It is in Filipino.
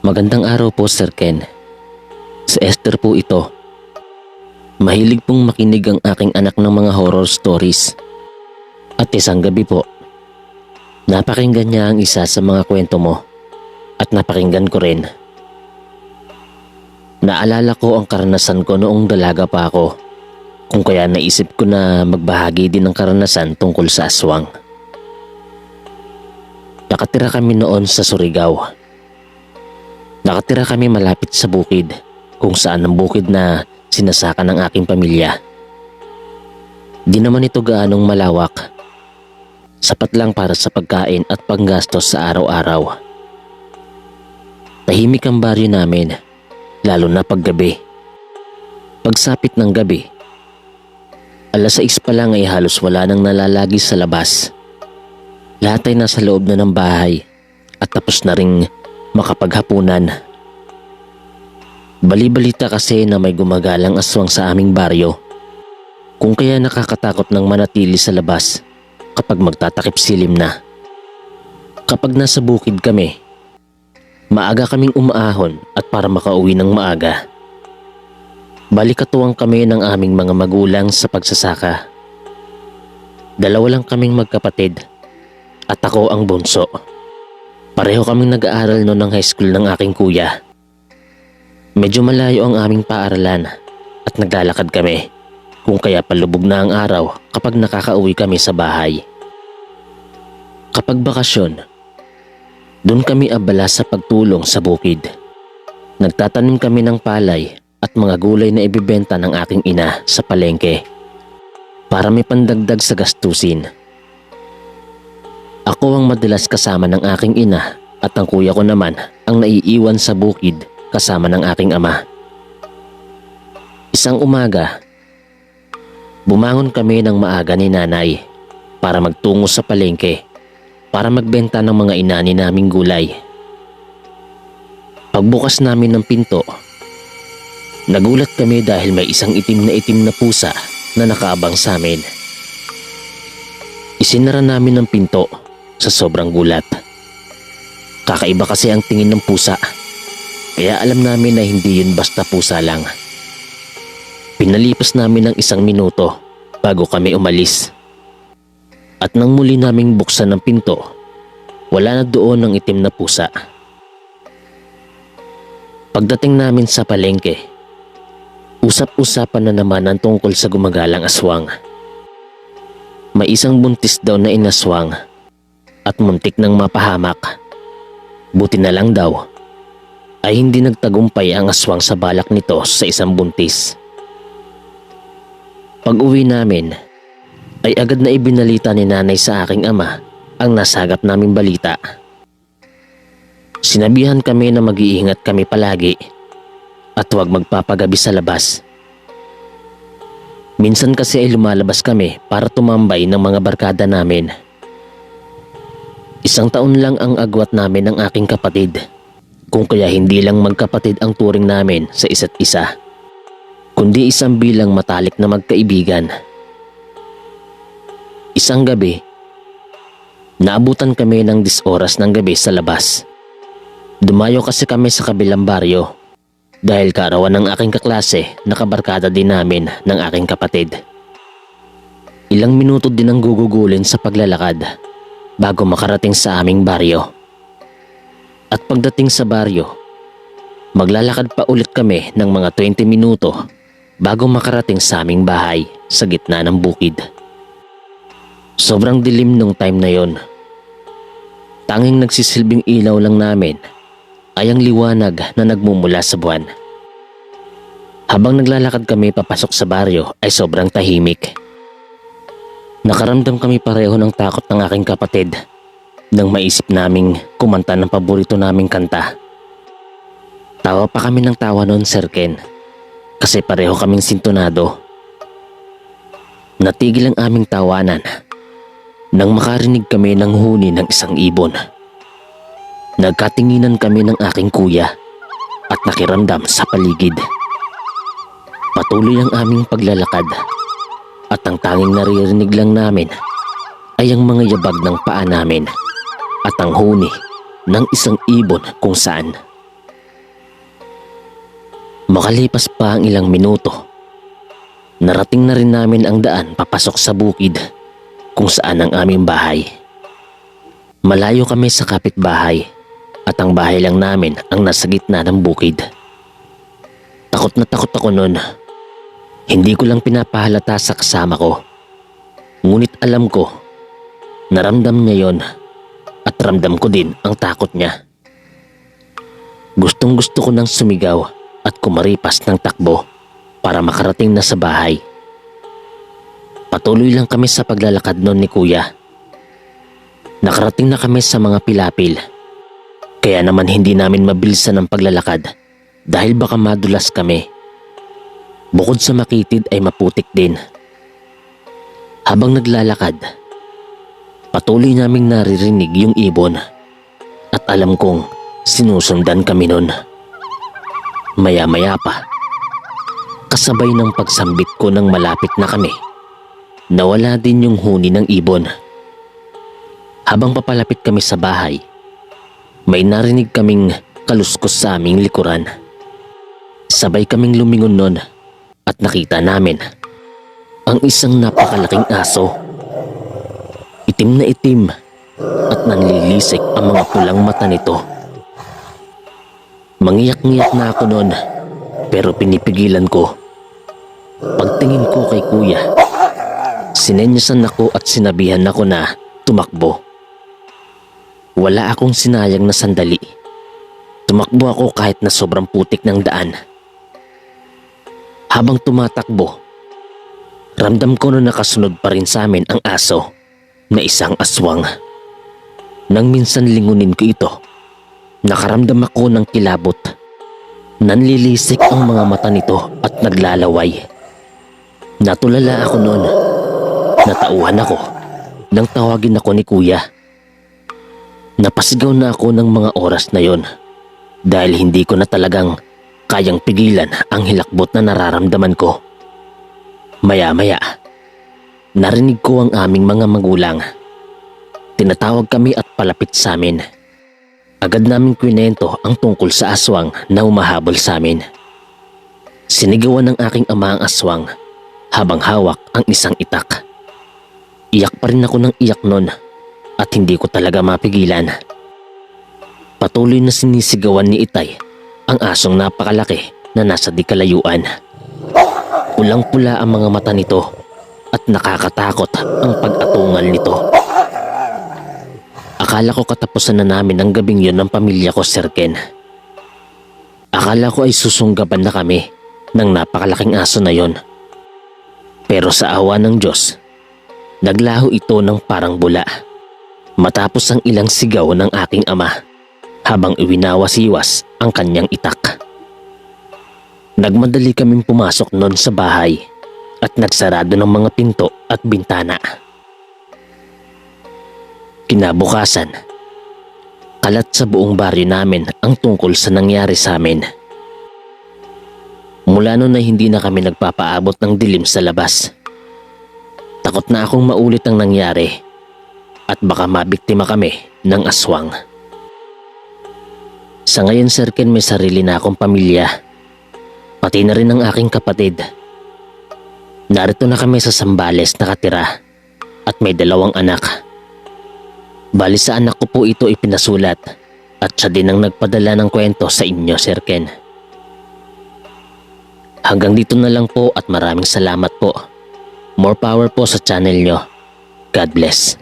Magandang araw po, Sir Ken. Si Esther po ito. Mahilig pong makinig ang aking anak ng mga horror stories. At isang gabi po, napakinggan niya ang isa sa mga kwento mo at napakinggan ko rin. Naalala ko ang karanasan ko noong dalaga pa ako, kung kaya naisip ko na magbahagi din ng karanasan tungkol sa aswang. Nakatira kami noon sa Surigao. Nakatira kami malapit sa bukid, kung saan ang bukid na sinasaka ng aking pamilya. Di naman ito gaanong malawak. Sapat lang para sa pagkain at panggastos sa araw-araw. Tahimik ang baryo namin, lalo na paggabi. Pagsapit ng gabi, 6:00 pa lang ay halos wala nang nalalagi sa labas. Lahat ay nasa loob na ng bahay at tapos na ring makapaghapunan. Bali-balita kasi na may gumagalang aswang sa aming baryo, kung kaya nakakatakot ng manatili sa labas kapag magtatakip silim na. Kapag nasa bukid kami, maaga kaming umaahon at para makauwi ng maaga. Balikatuwang kami ng aming mga magulang sa pagsasaka. 2 lang kaming magkapatid at ako ang bunso. Pareho kaming nag-aaral noon ng high school ng aking kuya. Medyo malayo ang aming paaralan at naglalakad kami, kung kaya palubog na ang araw kapag nakakauwi kami sa bahay. Kapag bakasyon, doon kami abala sa pagtulong sa bukid. Nagtatanim kami ng palay at mga gulay na ibibenta ng aking ina sa palengke para may pandagdag sa gastusin. Ako ang madalas kasama ng aking ina at ang kuya ko naman ang naiiwan sa bukid kasama ng aking ama. Isang umaga, bumangon kami ng maaga ni nanay para magtungo sa palengke para magbenta ng mga inani naming gulay. Pagbukas namin ng pinto, nagulat kami dahil may isang itim na pusa na nakaabang sa amin. Isinara namin ang pinto sa sobrang gulat. Kakaiba kasi ang tingin ng pusa, kaya alam namin na hindi yun basta pusa lang. Pinalipas namin ng 1 minuto bago kami umalis. At nang muli naming buksan ang pinto, wala na doon ang itim na pusa. Pagdating namin sa palengke, usap-usapan na naman ang tungkol sa gumagalang aswang. May isang buntis daw na inaswang at muntik nang mapahamak. Buti na lang daw ay hindi nagtagumpay ang aswang sa balak nito sa isang buntis. Pag-uwi namin ay agad na ibinalita ni nanay sa aking ama ang nasagap naming balita. Sinabihan kami na mag-iingat kami palagi at huwag magpapagabi sa labas. Minsan kasi ay lumalabas kami para tumambay ng mga barkada namin. 1 taon lang ang agwat namin ng aking kapatid, kung kaya hindi lang magkapatid ang turing namin sa isa't isa, kundi isang bilang matalik na magkaibigan. Isang gabi, naabutan kami ng 10 oras ng gabi sa labas. Dumayo kasi kami sa kabilang baryo dahil kaarawan ng aking kaklase na kabarkada din namin ng aking kapatid. Ilang minuto din ang gugugulin sa paglalakad bago makarating sa aming baryo. At pagdating sa baryo, maglalakad pa ulit kami ng mga 20 minuto bago makarating sa aming bahay sa gitna ng bukid. Sobrang dilim nung time na yon. Tanging nagsisilbing ilaw lang namin ay ang liwanag na nagmumula sa buwan. Habang naglalakad kami papasok sa baryo ay sobrang tahimik. Nakaramdam kami pareho ng takot ng aking kapatid nang maisip naming kumanta ng paborito naming kanta. Tawa pa kami ng tawa noon, Sir Ken, kasi pareho kaming sintonado. Natigil ang aming tawanan nang makarinig kami ng huni ng isang ibon. Nagkatinginan kami ng aking kuya at nakiramdam sa paligid. Patuloy ang aming paglalakad at ang tanging naririnig lang namin ay ang mga yabag ng paa namin at ang huni ng isang ibon kung saan Makalipas pa ang ilang minuto, narating na rin namin ang daan papasok sa bukid kung saan ang aming bahay. Malayo kami sa kapitbahay at ang bahay lang namin ang nasa gitna ng bukid. Takot na takot ako noon. Hindi ko lang pinapahalata sa kasama ko. Ngunit alam ko, naramdam niya yon at ramdam ko din ang takot niya. Gustong gusto ko nang sumigaw at kumaripas ng takbo para makarating na sa bahay. Patuloy lang kami sa paglalakad noon ni Kuya. Nakarating na kami sa mga pilapil. Kaya naman hindi namin mabilisan ang paglalakad dahil baka madulas kami. Bukod sa makitid ay maputik din. Habang naglalakad, patuloy naming naririnig yung ibon at alam kong sinusundan kami noon. Maya-maya pa, kasabay ng pagsambit ko ng malapit na kami, nawala din yung huni ng ibon. Habang papalapit kami sa bahay, may narinig kaming kaluskos sa aming likuran. Sabay kaming lumingon nun at nakita namin ang isang napakalaking aso. Itim na itim at nanlilisik ang mga pulang mata nito. Mangiyak-ngiyak na ako noon pero pinipigilan ko. Pagtingin ko kay Kuya, sinenyasan ako at sinabihan ako na tumakbo. Wala akong sinayang na sandali. Tumakbo ako kahit na sobrang putik ng daan. Habang tumatakbo, ramdam ko na nakasunod pa rin sa amin ang aso na isang aswang. Nang minsan lingunin ko ito, nakaramdam ako ng kilabot. Nanlilisik ang mga mata nito at naglalaway. Natulala ako noon. Natauhan ako nang tawagin ako ni Kuya. Napasigaw na ako ng mga oras na yon dahil hindi ko na talagang kayang pigilan ang hilakbot na nararamdaman ko. Maya-maya, narinig ko ang aming mga magulang. Tinatawag kami at palapit sa amin. Agad naming kwinento ang tungkol sa aswang na humahabol sa amin. Sinigawan ng aking ama ang aswang habang hawak ang isang itak. Iyak pa rin ako ng iyak nun at hindi ko talaga mapigilan. Patuloy na sinisigawan ni Itay ang asong napakalaki na nasa di kalayuan. Pulang-pula ang mga mata nito at nakakatakot ang pag-atungal nito. Akala ko katapusan na namin ang gabing yon ng pamilya ko, Sir Ken. Akala ko ay susunggaban na kami ng napakalaking aso na yon. Pero sa awa ng Diyos, naglaho ito ng parang bula matapos ang ilang sigaw ng aking ama habang iwinawas-iwas ang kanyang itak. Nagmadali kaming pumasok noon sa bahay at nagsarado ng mga pinto at bintana. Kinabukasan, kalat sa buong baryo namin ang tungkol sa nangyari sa amin. Mula noon ay hindi na kami nagpapaabot ng dilim sa labas. Takot na akong maulit ang nangyari at baka mabiktima kami ng aswang. Sa ngayon, Sir Ken, may sarili na akong pamilya. Pati na rin ang aking kapatid. Narito na kami sa Zambales nakatira at may 2 anak. Bali sa anak ko po ito ipinasulat at siya din ang nagpadala ng kwento sa inyo, Sir Ken. Hanggang dito na lang po at maraming salamat po. More power po sa channel nyo. God bless.